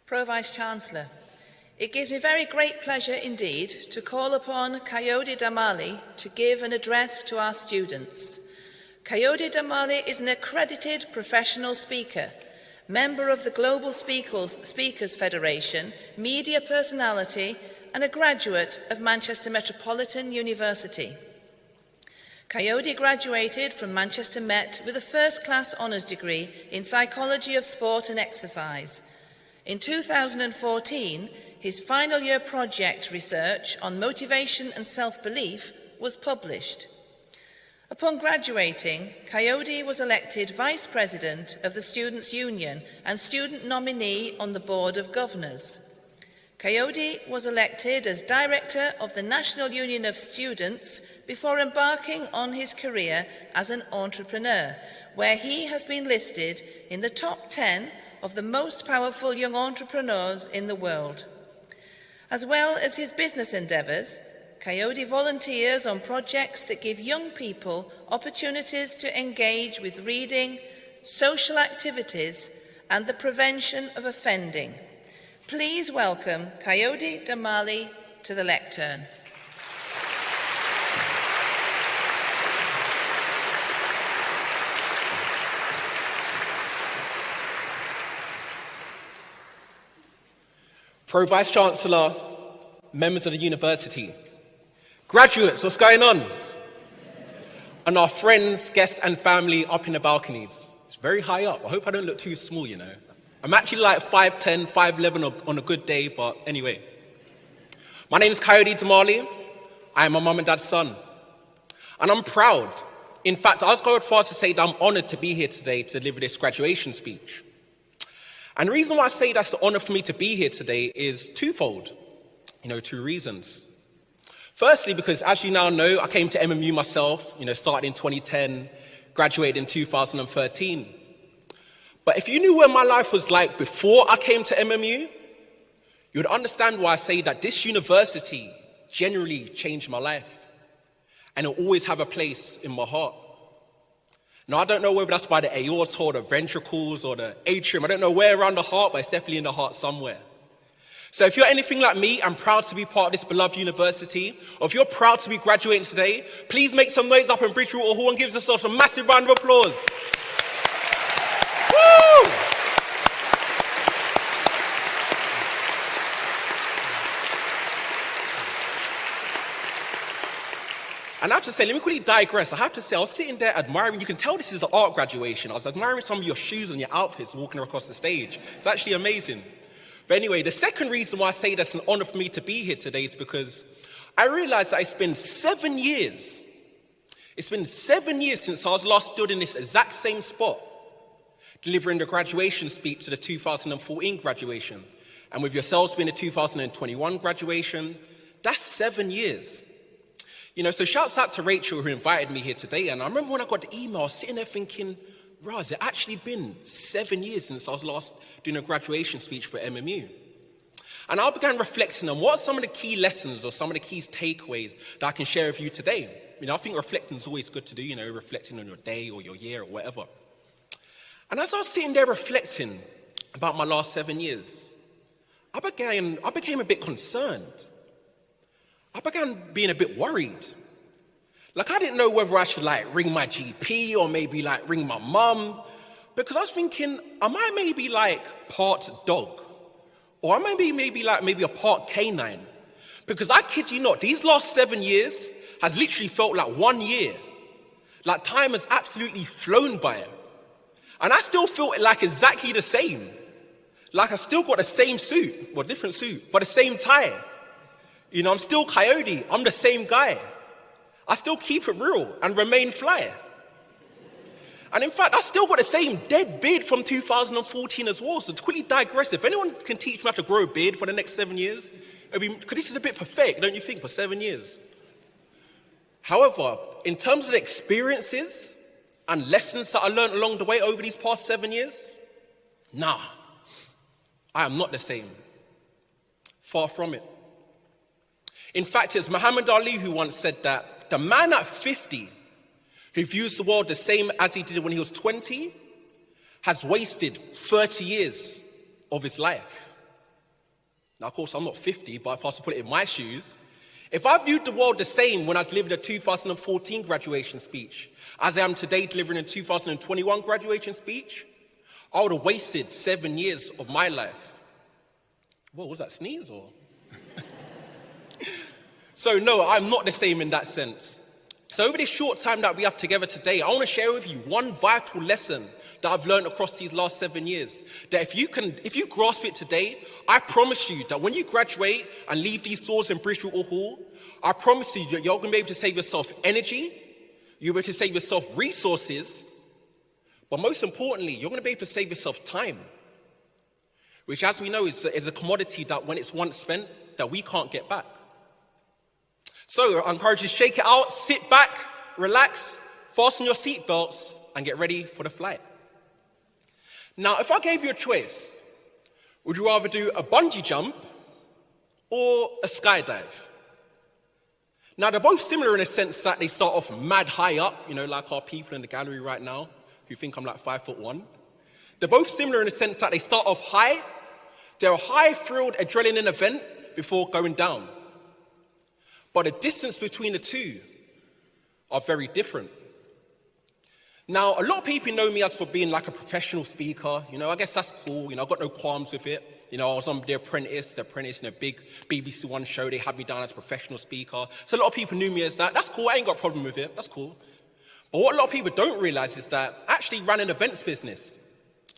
Pro-Vice-Chancellor, it gives me very great pleasure indeed to call upon Kayode Damali to give an address to our students. Kayode Damali is an accredited professional speaker, member of the Global Speakers Federation, media personality, and a graduate of Manchester Metropolitan University. Kayode graduated from Manchester Met with a first-class honours degree in Psychology of Sport and Exercise. In 2014, his final year project research on motivation and self-belief was published. Upon graduating, Kayode was elected Vice President of the Students' Union and student nominee on the Board of Governors. Kayode was elected as Director of the National Union of Students before embarking on his career as an entrepreneur, where he has been listed in the top 10 of the most powerful young entrepreneurs in the world. As well as his business endeavours, Kayode volunteers on projects that give young people opportunities to engage with reading, social activities, and the prevention of offending. Please welcome Kayode Damali to the lectern. Pro-Vice-Chancellor, members of the university, graduates, what's going on? And our friends, guests and family up in the balconies. It's very high up. I hope I don't look too small, you know. I'm actually like 5'10", 5'11" on a good day, but anyway. My name is Kayode Damali. I am my mum and dad's son. And I'm proud. In fact, I was going far to say that I'm honoured to be here today to deliver this graduation speech. And the reason why I say that's an honour for me to be here today is twofold. Two reasons. Firstly, because as you now know, I came to MMU myself, started in 2010, graduated in 2013. But if you knew what my life was like before I came to MMU, you would understand why I say that this university generally changed my life. And it'll always have a place in my heart. Now, I don't know whether that's by the aorta or the ventricles or the atrium. I don't know where around the heart, but it's definitely in the heart somewhere. So if you're anything like me and proud to be part of this beloved university, or if you're proud to be graduating today, please make some noise up in Bridgewater Hall and give yourself a massive round of applause. Woo! And I have to say, let me quickly digress. I have to say, I was sitting there admiring, you can tell this is an art graduation. I was admiring some of your shoes and your outfits walking across the stage. It's actually amazing. But anyway, the second reason why I say that's an honor for me to be here today is because I realized that it's been 7 years. It's been 7 years since I was last stood in this exact same spot, delivering the graduation speech to the 2014 graduation. And with yourselves being the 2021 graduation, that's 7 years. So shouts out to Rachel who invited me here today. And I remember when I got the email, I was sitting there thinking, has it actually been 7 years since I was last doing a graduation speech for MMU? And I began reflecting on what are some of the key lessons or some of the key takeaways that I can share with you today. I think reflecting is always good to do, reflecting on your day or your year or whatever. And as I was sitting there reflecting about my last 7 years, I became a bit concerned. I began being a bit worried. I didn't know whether I should ring my GP or maybe ring my mum, because I was thinking, am I maybe part dog? Or am I maybe a part canine? Because I kid you not, these last 7 years has literally felt like 1 year. Time has absolutely flown by. And I still feel exactly the same. I still got the same suit, well, different suit, but the same tie. I'm still Kayode, I'm the same guy. I still keep it real and remain fly. And in fact, I still got the same dead beard from 2014 as well. So to quickly digress, if anyone can teach me how to grow a beard for the next 7 years, because this is a bit pathetic, don't you think, for 7 years? However, in terms of the experiences and lessons that I learned along the way over these past 7 years, I am not the same. Far from it. In fact, it's Muhammad Ali who once said that the man at 50 who views the world the same as he did when he was 20 has wasted 30 years of his life. Now, of course, I'm not 50, but if I was to put it in my shoes, if I viewed the world the same when I was delivering a 2014 graduation speech as I am today delivering a 2021 graduation speech, I would have wasted 7 years of my life. Whoa, was that sneeze or? So no, I'm not the same in that sense. So over this short time that we have together today, I want to share with you one vital lesson that I've learned across these last 7 years. That if you grasp it today, I promise you that when you graduate and leave these doors in Bridgewater Hall, I promise you that you're going to be able to save yourself energy, you'll be able to save yourself resources, but most importantly, you're going to be able to save yourself time, which, as we know, is a commodity that when it's once spent, that we can't get back. So I encourage you to shake it out, sit back, relax, fasten your seatbelts, and get ready for the flight. Now, if I gave you a choice, would you rather do a bungee jump or a skydive? Now, they're both similar in a sense that they start off mad high up, like our people in the gallery right now who think I'm like 5'1". They're both similar in the sense that they start off high. They're a high-thrilled adrenaline event before going down. But the distance between the two are very different. Now, a lot of people know me as for being like a professional speaker. I guess that's cool. I've got no qualms with it. I was on The Apprentice, in a big BBC One show. They had me down as a professional speaker. So a lot of people knew me as that. That's cool. I ain't got a problem with it. That's cool. But what a lot of people don't realize is that I actually ran an events business.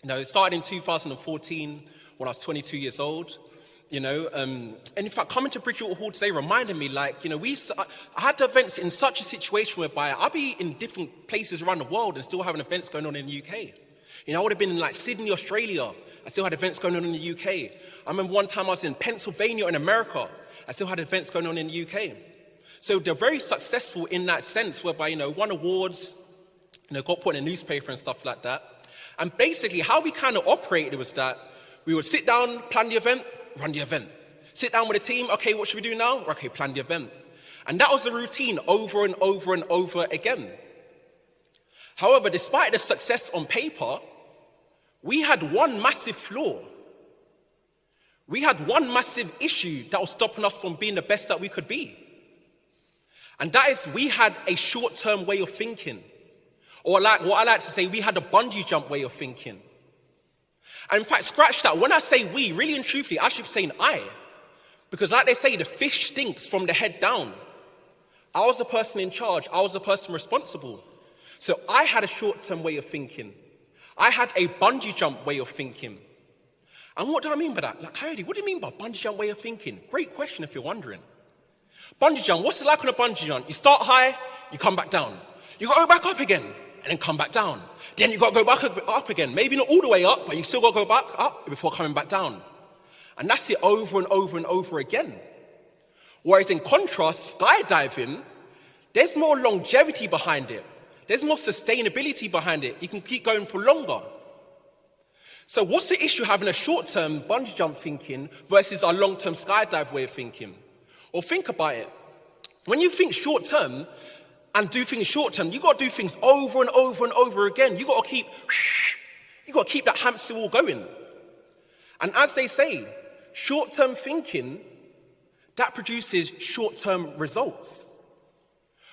It started in 2014 when I was 22 years old. And in fact, coming to Bridgewater Hall today reminded me, I had events in such a situation whereby I'd be in different places around the world and still having events going on in the UK. I would have been in Sydney, Australia. I still had events going on in the UK. I remember one time I was in Pennsylvania in America. I still had events going on in the UK. So they're very successful in that sense whereby, won awards, got put in a newspaper and stuff like that. And basically how we kind of operated was that we would sit down, plan the event, run the event. Sit down with the team, okay, what should we do now? Okay, plan the event. And that was the routine over and over and over again. However, despite the success on paper, we had one massive flaw. We had one massive issue that was stopping us from being the best that we could be. And that is, we had a short-term way of thinking. Or what I like to say, we had a bungee jump way of thinking. And in fact, scratch that. When I say we, really and truthfully, I should be saying I. Because like they say, the fish stinks from the head down. I was the person in charge. I was the person responsible. So I had a short-term way of thinking. I had a bungee jump way of thinking. And what do I mean by that? Kayode, what do you mean by bungee jump way of thinking? Great question if you're wondering. Bungee jump, what's it like on a bungee jump? You start high, you come back down. You got to go back up again, and then come back down. Then you got to go back up again. Maybe not all the way up, but you still got to go back up before coming back down. And that's it over and over and over again. Whereas in contrast, skydiving, there's more longevity behind it. There's more sustainability behind it. You can keep going for longer. So what's the issue having a short-term bungee jump thinking versus our long-term skydive way of thinking? Or think about it. When you think short-term and do things short-term, you got to do things over and over and over again. You got to keep that hamster wheel going. And as they say, short-term thinking, that produces short-term results.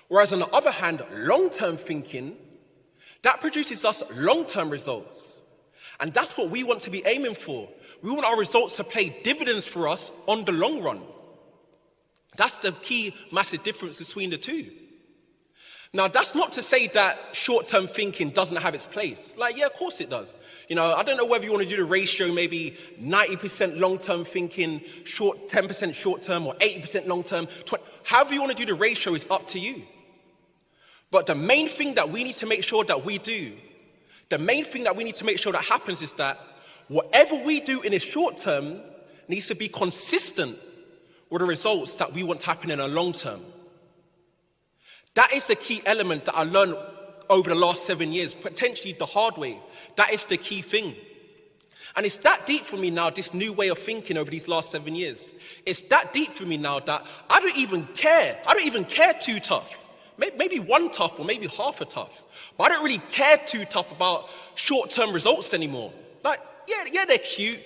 Whereas on the other hand, long-term thinking, that produces us long-term results. And that's what we want to be aiming for. We want our results to pay dividends for us on the long run. That's the key massive difference between the two. Now, that's not to say that short-term thinking doesn't have its place. Yeah, of course it does. I don't know whether you want to do the ratio, maybe 90% long-term thinking, 10% short-term, or 80% long-term. However you want to do the ratio is up to you. But the main thing that we need to make sure that we do, the main thing that we need to make sure that happens is that whatever we do in the short term needs to be consistent with the results that we want to happen in the long term. That is the key element that I learned over the last 7 years, potentially the hard way. That is the key thing. And it's that deep for me now, this new way of thinking over these last 7 years. It's that deep for me now that I don't even care. I don't even care too tough. Maybe one tough or maybe half a tough. But I don't really care too tough about short-term results anymore. Yeah, they're cute.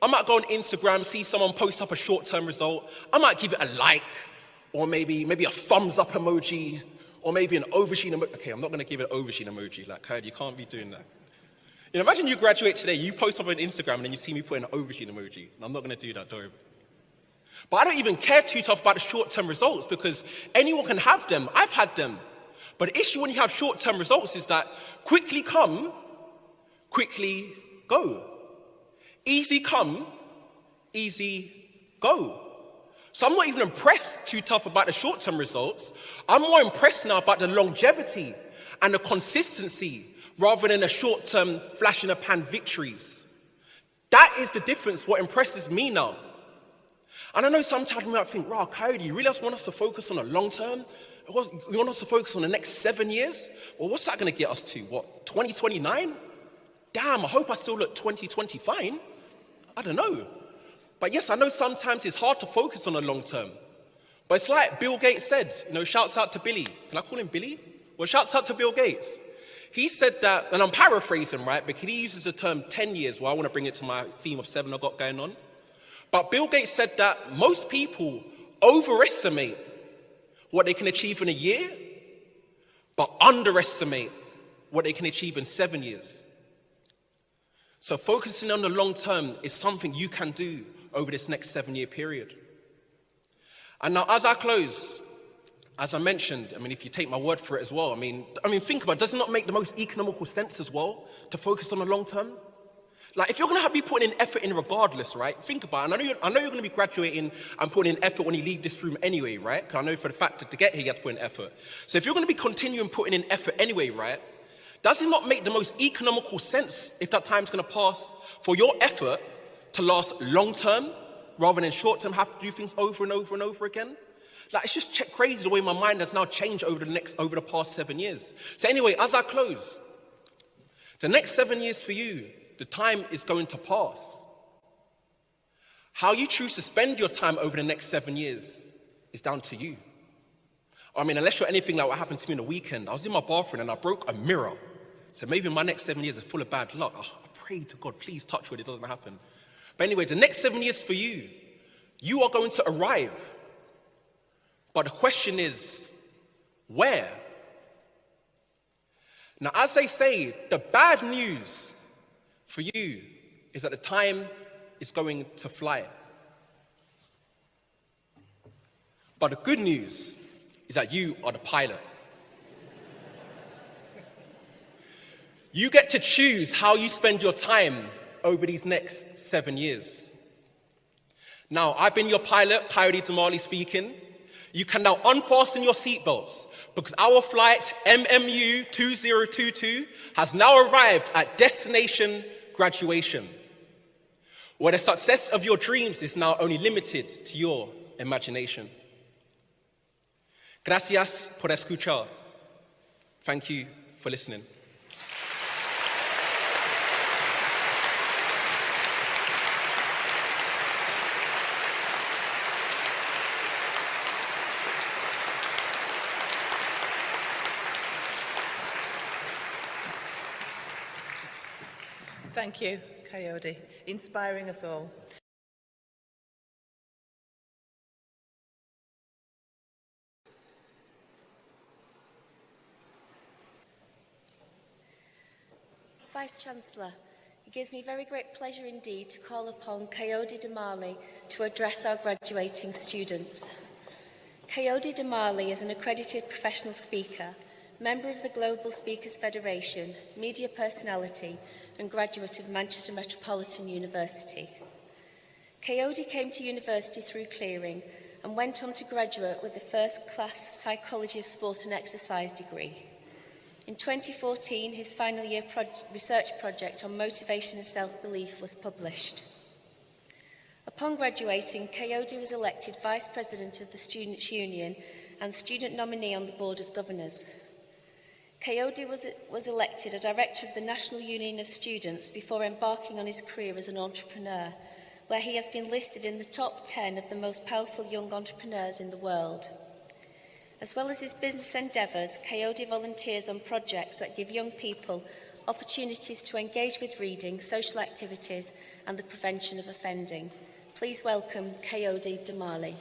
I might go on Instagram, see someone post up a short-term result. I might give it a like, or maybe a thumbs up emoji, or maybe an aubergine emoji. Okay, I'm not going to give it an aubergine emoji. Like, Kayode, you can't be doing that. You know, imagine you graduate today, you post up on Instagram, and then you see me putting an aubergine emoji. And I'm not going to do that, don't. But I don't even care too tough about the short-term results because anyone can have them. I've had them. But the issue when you have short-term results is that quickly come, quickly go. Easy come, easy go. So I'm not even impressed too tough about the short-term results. I'm more impressed now about the longevity and the consistency rather than the short-term flash-in-the-pan victories. That is the difference, what impresses me now. And I know sometimes we might think, wow, Kayode, you really just want us to focus on the long term? You want us to focus on the next 7 years? Well, what's that going to get us to? What, 2029? Damn, I hope I still look 2020 fine. I don't know. But yes, I know sometimes it's hard to focus on the long term. But it's like Bill Gates said, shouts out to Billy. Can I call him Billy? Well, shouts out to Bill Gates. He said that, and I'm paraphrasing, right? Because he uses the term 10 years. Well, I want to bring it to my theme of 7 I've got going on. But Bill Gates said that most people overestimate what they can achieve in a year, but underestimate what they can achieve in 7 years. So focusing on the long term is something you can do over this next 7-year period. And now as I close, as I mentioned, if you take my word for it as well, think about it, does it not make the most economical sense as well to focus on the long term? Like, if you're going to be putting in effort in regardless, right? Think about it. I know you're going to be graduating and putting in effort when you leave this room anyway, right? Because I know for the fact that to get here, you have to put in effort. So if you're going to be continuing putting in effort anyway, right? Does it not make the most economical sense, if that time's going to pass, for your effort to last long term rather than short term, have to do things over and over and over again? Like, it's just crazy the way my mind has now changed over the past 7 years. So anyway, as I close, the next 7 years for you, the time is going to pass. How you choose to spend your time over the next 7 years is down to you. Unless you're anything like what happened to me on the weekend. I was in my bathroom and I broke a mirror. So maybe my next 7 years is full of bad luck. I pray to God, please touch wood, it doesn't happen. But anyway, the next 7 years for you, you are going to arrive. But the question is, where? Now, as they say, the bad news for you is that the time is going to fly. But the good news is that you are the pilot. You get to choose how you spend your time over these next 7 years. Now, I've been your pilot, Kayode Damali speaking. You can now unfasten your seatbelts because our flight MMU 2022 has now arrived at destination graduation, where the success of your dreams is now only limited to your imagination. Gracias por escuchar. Thank you for listening. Thank you, Kayode, inspiring us all. Vice-Chancellor, it gives me very great pleasure indeed to call upon Kayode Damali to address our graduating students. Kayode Damali is an accredited professional speaker, member of the Global Speakers Federation, media personality, and graduate of Manchester Metropolitan University. Kayode came to university through clearing and went on to graduate with the first-class Psychology of Sport and Exercise degree. In 2014, his final year research project on motivation and self-belief was published. Upon graduating, Kayode was elected Vice President of the Students' Union and Student Nominee on the Board of Governors. Kayode was elected a Director of the National Union of Students before embarking on his career as an entrepreneur, where he has been listed in the top 10 of the most powerful young entrepreneurs in the world. As well as his business endeavours, Kayode volunteers on projects that give young people opportunities to engage with reading, social activities and the prevention of offending. Please welcome Kayode Damali.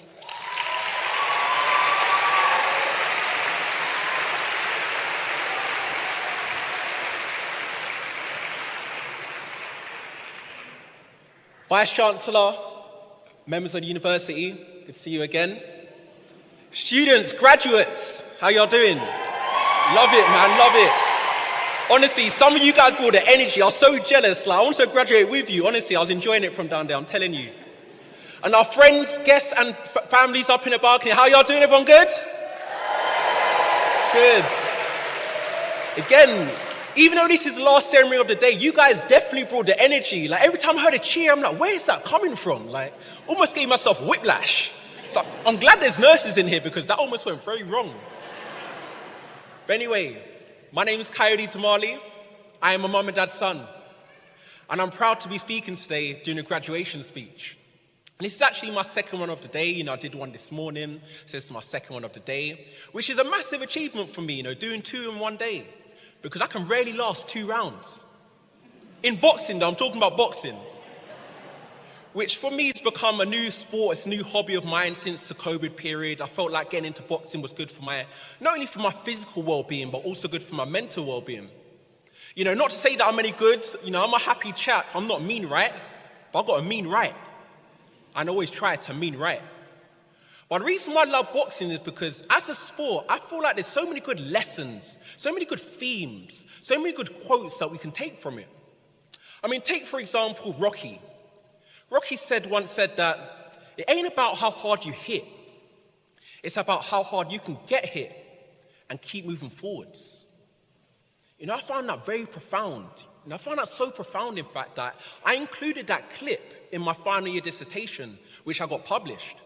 Vice-Chancellor, members of the university, good to see you again. Students, graduates, how y'all doing? Love it, man, love it. Honestly, some of you guys brought the energy. I was so jealous. I want to graduate with you. Honestly, I was enjoying it from down there, I'm telling you. And our friends, guests, and families up in the balcony, how y'all doing? Everyone good? Good. Again, even though this is the last ceremony of the day, you guys definitely brought the energy. Every time I heard a cheer, I'm like, where is that coming from? Almost gave myself whiplash. So I'm glad there's nurses in here because that almost went very wrong. But anyway, my name is Kayode Damali. I am a mum and dad's son. And I'm proud to be speaking today during a graduation speech. And this is actually my second one of the day. I did one this morning. So this is my second one of the day, which is a massive achievement for me, doing two in one day. Because I can rarely last 2 rounds. In boxing, though, I'm talking about boxing. Which for me has become a new sport, it's a new hobby of mine since the COVID period. I felt like getting into boxing was good for not only for my physical well-being, but also good for my mental well-being. Not to say that I'm any good, I'm a happy chap, I'm not mean right, but I've got a mean right. And I always try to mean right. But the reason why I love boxing is because as a sport, I feel like there's so many good lessons, so many good themes, so many good quotes that we can take from it. Take for example, Rocky. Rocky once said that it ain't about how hard you hit. It's about how hard you can get hit and keep moving forwards. I found that very profound. I found that so profound, in fact, that I included that clip in my final year dissertation, which I got published.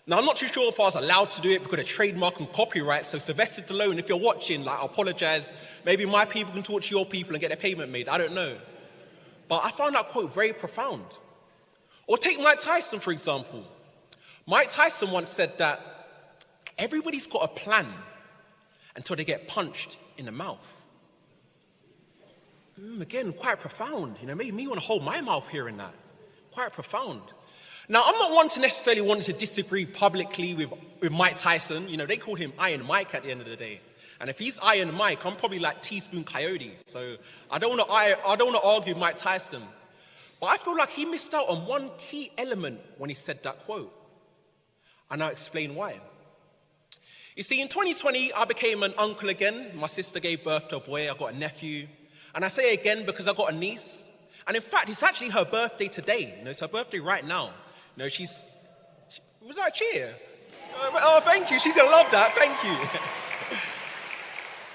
Now, I'm not too sure if I was allowed to do it because of trademark and copyright, so Sylvester Stallone, if you're watching, I apologize. Maybe my people can talk to your people and get their payment made, I don't know. But I found that quote very profound. Or take Mike Tyson, for example. Mike Tyson once said that everybody's got a plan until they get punched in the mouth. Again, quite profound. Made me want to hold my mouth hearing that. Quite profound. Now, I'm not one to necessarily want to disagree publicly with Mike Tyson. They call him Iron Mike at the end of the day. And if he's Iron Mike, I'm probably like Teaspoon Coyote. So I don't want to argue with Mike Tyson. But I feel like he missed out on one key element when he said that quote. And I'll explain why. You see, in 2020, I became an uncle again. My sister gave birth to a boy. I got a nephew. And I say again because I got a niece. And in fact, it's actually her birthday today. It's her birthday right now. Was that a cheer? Oh, thank you. She's going to love that. Thank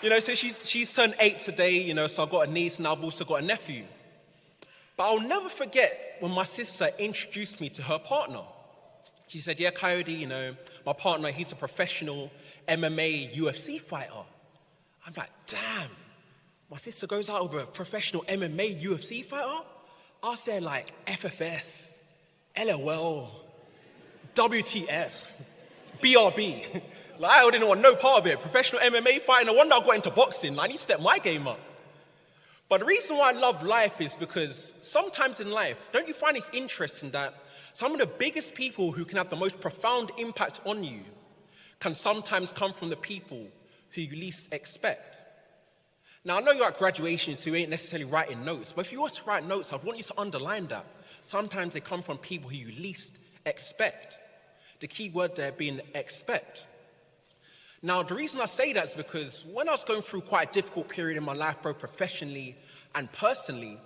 you. So she's turned 8 today, so I've got a niece and I've also got a nephew. But I'll never forget when my sister introduced me to her partner. She said, yeah, Kayode, my partner, he's a professional MMA UFC fighter. I'm like, damn, my sister goes out with a professional MMA UFC fighter? I was there like FFS. LOL, WTF, BRB. I didn't want no part of it. Professional MMA fighting. No wonder I got into boxing. I need to step my game up. But the reason why I love life is because sometimes in life, don't you find it's interesting that some of the biggest people who can have the most profound impact on you can sometimes come from the people who you least expect. Now, I know you're at graduation, so you ain't necessarily writing notes, but if you were to write notes, I'd want you to underline that. Sometimes they come from people who you least expect. The key word there being expect. Now, the reason I say that is because when I was going through quite a difficult period in my life, both professionally and personally,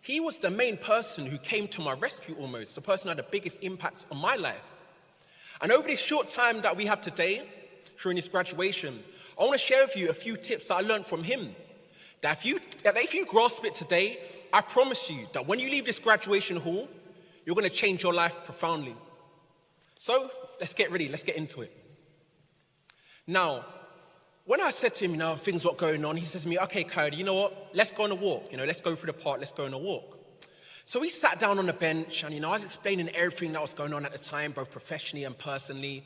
he was the main person who came to my rescue almost, the person who had the biggest impact on my life. And over this short time that we have today, during this graduation, I want to share with you a few tips that I learned from him. That if you grasp it today, I promise you that when you leave this graduation hall, you're going to change your life profoundly. So let's get ready, let's get into it. Now, when I said to him, things were going on, he said to me, okay, Kayode, you know what? Let's go on a walk. Let's go through the park, let's go on a walk. So we sat down on the bench and, I was explaining everything that was going on at the time, both professionally and personally.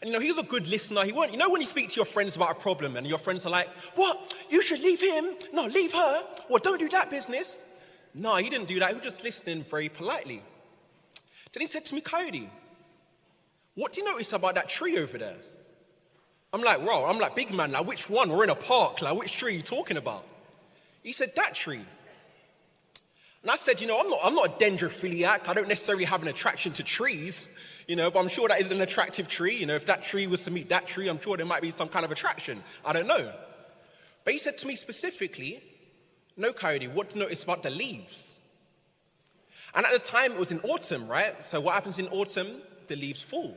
And, he was a good listener. He weren't, when you speak to your friends about a problem and your friends are like, what? You should leave him? No, leave her. Well, don't do that business. No, he didn't do that. He was just listening very politely. Then he said to me, Kayode, what do you notice about that tree over there? I'm like, big man, like, which one? We're in a park. Like, which tree are you talking about? He said, that tree. And I said, I'm not a dendrophiliac. I don't necessarily have an attraction to trees, but I'm sure that is an attractive tree. If that tree was to meet that tree, I'm sure there might be some kind of attraction. I don't know. But he said to me specifically, no, Kayode, what do you notice about the leaves? And at the time, it was in autumn, right? So what happens in autumn? The leaves fall.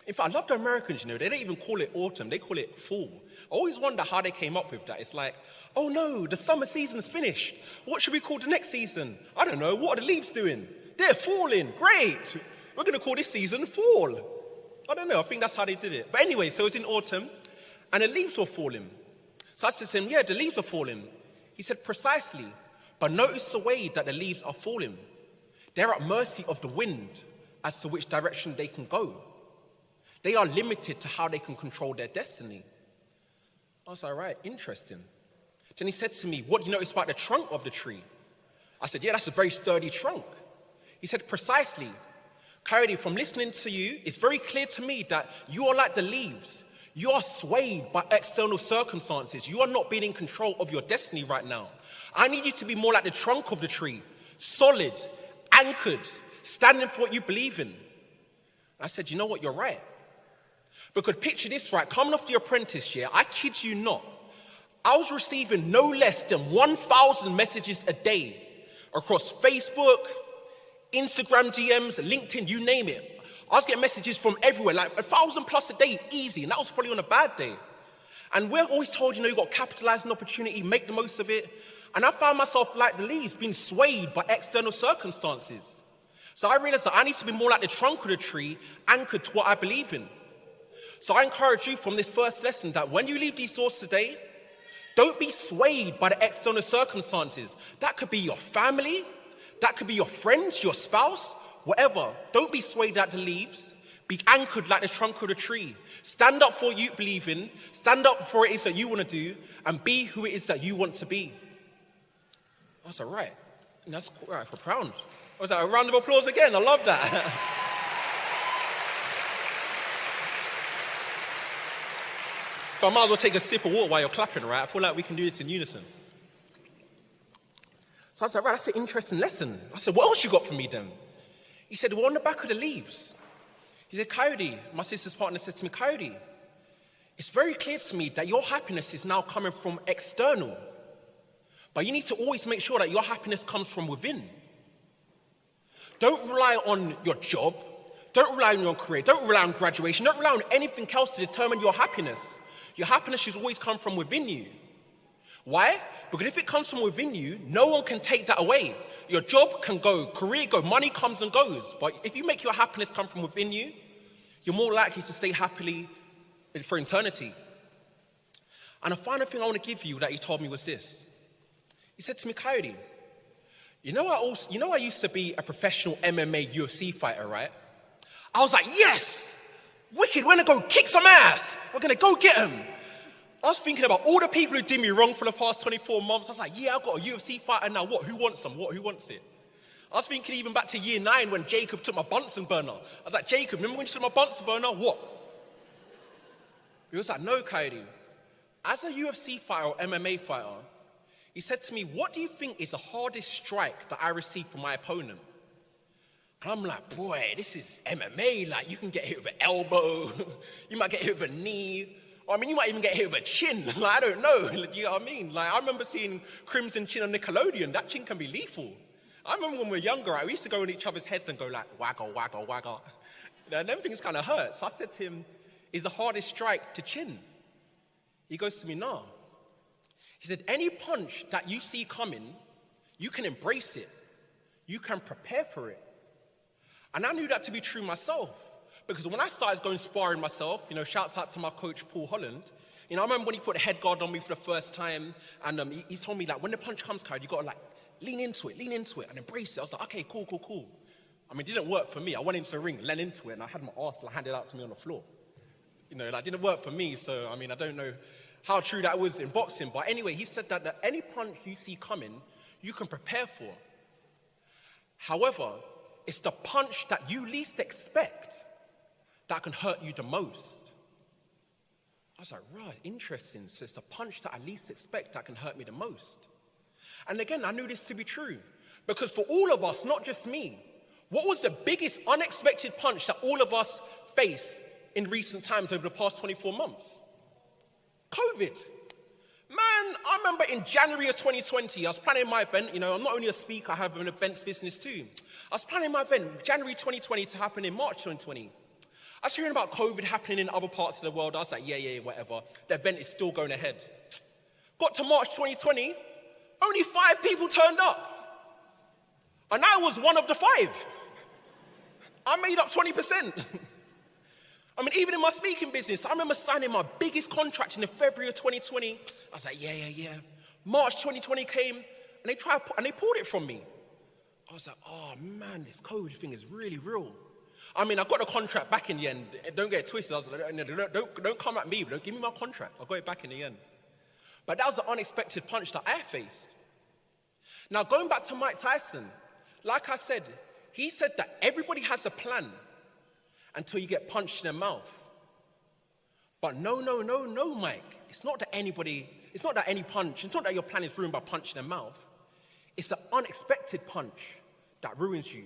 In fact, I love the Americans, they don't even call it autumn, they call it fall. I always wonder how they came up with that. It's like, oh no, the summer season's finished. What should we call the next season? I don't know, what are the leaves doing? They're falling, great. We're gonna call this season fall. I don't know, I think that's how they did it. But anyway, so it's in autumn, and the leaves were falling. So I said to him, yeah, the leaves are falling. He said, precisely, but notice the way that the leaves are falling. They're at mercy of the wind as to which direction they can go. They are limited to how they can control their destiny. I was like, right, interesting. Then he said to me, what do you notice about the trunk of the tree? I said, yeah, that's a very sturdy trunk. He said, precisely. Kayode, from listening to you, it's very clear to me that you are like the leaves. You are swayed by external circumstances. You are not being in control of your destiny right now. I need you to be more like the trunk of the tree, solid, anchored, standing for what you believe in. I said, you know what, you're right. Because picture this, right? Coming off The Apprentice, I kid you not, I was receiving no less than 1,000 messages a day across Facebook, Instagram DMs, LinkedIn, you name it. I was getting messages from everywhere, like 1,000 plus a day, easy, and that was probably on a bad day. And we're always told, you've got to capitalize on opportunity, make the most of it. And I found myself like the leaves, being swayed by external circumstances. So I realized that I need to be more like the trunk of the tree, anchored to what I believe in. So I encourage you from this first lesson that when you leave these doors today, don't be swayed by the external circumstances. That could be your family, that could be your friends, your spouse, whatever. Don't be swayed like the leaves. Be anchored like the trunk of the tree. Stand up for what you believe in, stand up for what it is that you want to do, and be who it is that you want to be. That's all right. And that's right, for proud. Was that a round of applause again? I love that. But I might as well take a sip of water while you're clapping, right? I feel like we can do this in unison. So I said, right, that's an interesting lesson. I said, what else you got for me then? He said, well, on the back of the leaves. He said, Kayode, my sister's partner said to me, Kayode, it's very clear to me that your happiness is now coming from external. But you need to always make sure that your happiness comes from within. Don't rely on your job. Don't rely on your career. Don't rely on graduation. Don't rely on anything else to determine your happiness. Your happiness should always come from within you. Why? Because if it comes from within you, no one can take that away. Your job can go, career go, money comes and goes. But if you make your happiness come from within you, you're more likely to stay happily for eternity. And the final thing I want to give you that he told me was this. He said to me, Kayode, I used to be a professional MMA UFC fighter, right? I was like, yes! Wicked, we're going to go kick some ass. We're going to go get him. I was thinking about all the people who did me wrong for the past 24 months. I was like, yeah, I've got a UFC fighter now. What? Who wants them? Who wants it? I was thinking even back to year 9 when Jacob took my Bunsen burner. I was like, Jacob, remember when you took my Bunsen burner? What? He was like, no, Kayode. As a UFC fighter or MMA fighter, he said to me, what do you think is the hardest strike that I received from my opponent? And I'm like, boy, this is MMA. Like, you can get hit with an elbow. You might get hit with a knee. Or, I mean, you might even get hit with a chin. Like, I don't know. You know what I mean? Like, I remember seeing Crimson Chin on Nickelodeon. That chin can be lethal. I remember when we were younger, right, we used to go in each other's heads and go like, waggle, waggle, waggle. And them things kind of hurt. So I said to him, is the hardest strike to chin? He goes to me, no. He said, any punch that you see coming, you can embrace it. You can prepare for it. And I knew that to be true myself. Because when I started going sparring myself, shouts out to my coach, Paul Holland. I remember when he put a head guard on me for the first time, and he told me, like, when the punch comes, Kayode, you got to, like, lean into it, and embrace it. I was like, okay, cool. I mean, it didn't work for me. I went into the ring, leaned into it, and I had my arse handed out to me on the floor. You know, that didn't work for me, so, I mean, I don't know how true that was in boxing. But anyway, he said that any punch you see coming, you can prepare for. However, it's the punch that you least expect that can hurt you the most. I was like, right, interesting. So it's the punch that I least expect that can hurt me the most. And again, I knew this to be true. Because for all of us, not just me, what was the biggest unexpected punch that all of us faced in recent times over the past 24 months? COVID. Man, I remember in January of 2020, I was planning my event. You know, I'm not only a speaker, I have an events business too. I was planning my event, January 2020, to happen in March 2020. I was hearing about COVID happening in other parts of the world. I was like, yeah, whatever. The event is still going ahead. Got to March 2020, only 5 people turned up. And I was one of the 5. I made up 20%. I mean, even in my speaking business, I remember signing my biggest contract in the February of 2020. I was like, yeah. March 2020 came, and they pulled it from me. I was like, oh man, this COVID thing is really real. I mean, I got the contract back in the end. Don't get it twisted. I was like, don't come at me. Don't give me my contract. I got it back in the end. But that was the unexpected punch that I faced. Now, going back to Mike Tyson, like I said, he said that everybody has a plan until you get punched in the mouth. But no, Mike. It's not that any punch, it's not that your plan is ruined by punching in the mouth. It's the unexpected punch that ruins you.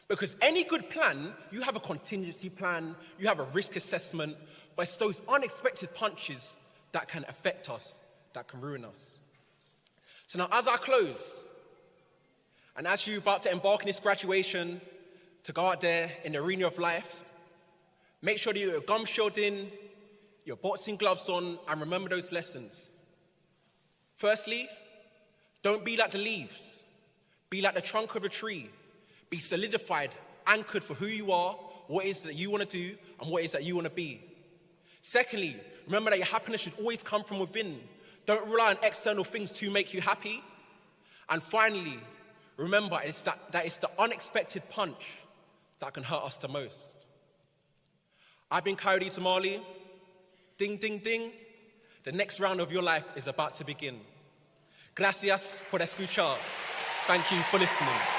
Because any good plan, you have a contingency plan, you have a risk assessment, but it's those unexpected punches that can affect us, that can ruin us. So now as I close, and as you're about to embark on this graduation, to go out there in the arena of life, make sure that you're gum shield in, your boxing gloves on, and remember those lessons. Firstly, don't be like the leaves. Be like the trunk of a tree. Be solidified, anchored for who you are, what it is that you want to do, and what it is that you want to be. Secondly, remember that your happiness should always come from within. Don't rely on external things to make you happy. And finally, remember it's that it's the unexpected punch that can hurt us the most. I've been Kayode Damali. Ding, ding, ding. The next round of your life is about to begin. Gracias por escuchar. Thank you for listening.